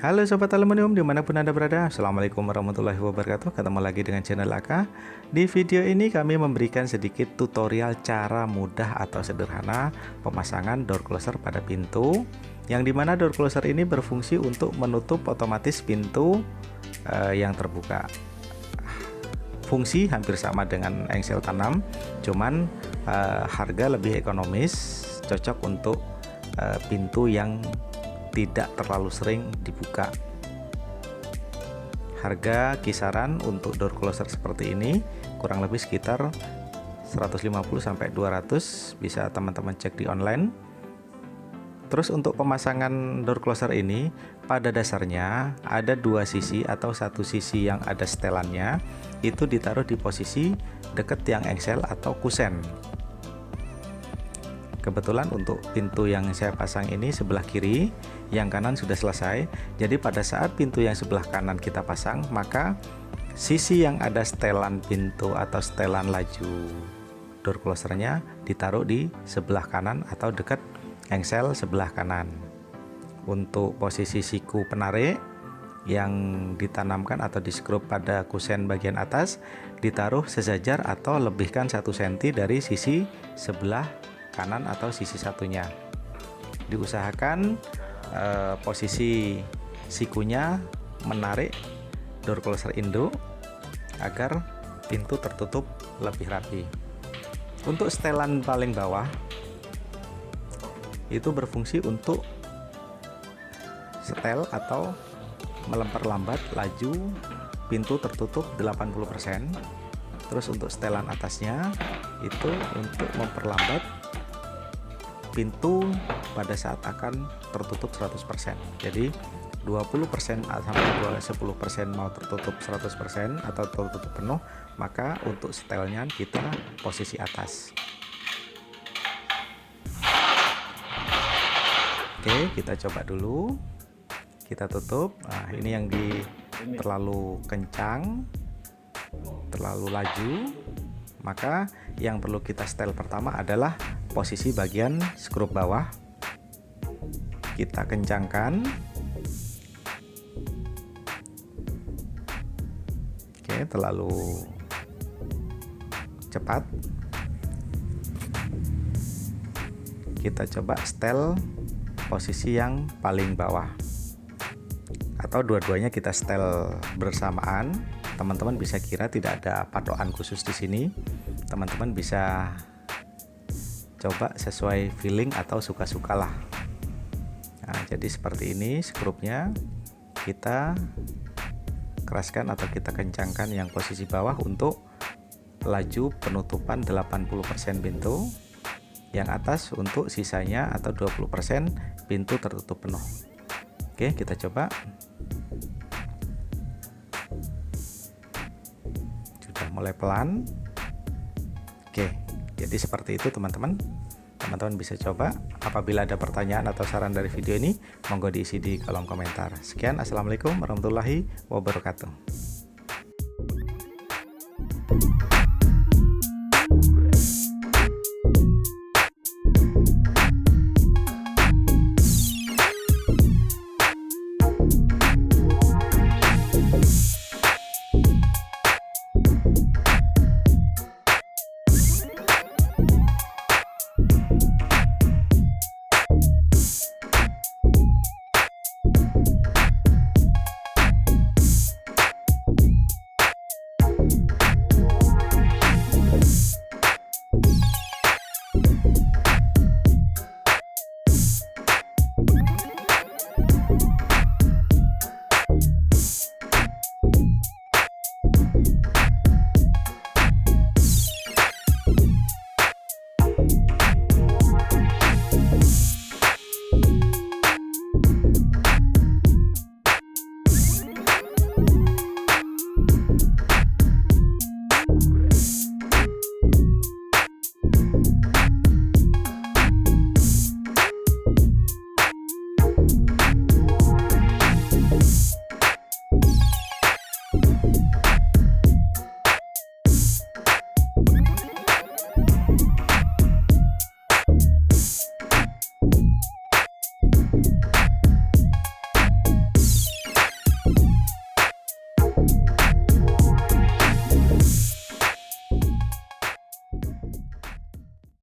Halo Sobat Aluminium dimanapun Anda berada. Assalamualaikum warahmatullahi wabarakatuh. Ketemu lagi dengan channel AK. Di video ini kami memberikan sedikit tutorial cara mudah atau sederhana pemasangan door closer pada pintu, yang dimana door closer ini berfungsi untuk menutup otomatis pintu yang terbuka. Fungsi hampir sama dengan engsel tanam, cuman harga lebih ekonomis, cocok untuk pintu yang tidak terlalu sering dibuka. Harga kisaran untuk door closer seperti ini kurang lebih sekitar 150 sampai 200, bisa teman-teman cek di online. Terus untuk pemasangan door closer ini pada dasarnya ada dua sisi atau satu sisi yang ada setelannya itu ditaruh di posisi dekat tiang engsel atau kusen. Kebetulan untuk pintu yang saya pasang ini sebelah kiri, yang kanan sudah selesai. Jadi pada saat pintu yang sebelah kanan kita pasang, maka sisi yang ada setelan pintu atau setelan laju door closernya ditaruh di sebelah kanan atau dekat engsel sebelah kanan. Untuk posisi siku penarik yang ditanamkan atau di skrup pada kusen bagian atas ditaruh sejajar atau lebihkan 1 cm dari sisi sebelah kanan atau sisi satunya. Diusahakan posisi sikunya menarik door closer induk agar pintu tertutup lebih rapi. Untuk setelan paling bawah itu berfungsi untuk setel atau memperlambat laju pintu tertutup 80%. Terus untuk setelan atasnya itu untuk memperlambat pintu pada saat akan tertutup 100%. Jadi 20% sampai 10% mau tertutup 100% atau tertutup penuh, maka untuk setelnya kita posisi atas. Oke, kita coba dulu. Kita tutup. Nah, ini yang terlalu kencang, terlalu laju, maka yang perlu kita setel pertama adalah posisi bagian skrup bawah. Kita kencangkan. Oke, terlalu cepat. Kita coba setel posisi yang paling bawah, atau dua-duanya kita setel bersamaan. Teman-teman bisa kira tidak ada patokan khusus di sini. Teman-teman bisa coba sesuai feeling atau suka-sukalah. Nah, jadi seperti ini skrupnya kita keraskan atau kita kencangkan yang posisi bawah untuk laju penutupan 80% pintu, yang atas untuk sisanya atau 20% pintu tertutup penuh. Oke, kita coba. Sudah mulai pelan. Oke, jadi seperti itu teman-teman. Teman-teman bisa coba. Apabila ada pertanyaan atau saran dari video ini, monggo diisi di kolom komentar. Sekian, assalamualaikum warahmatullahi wabarakatuh.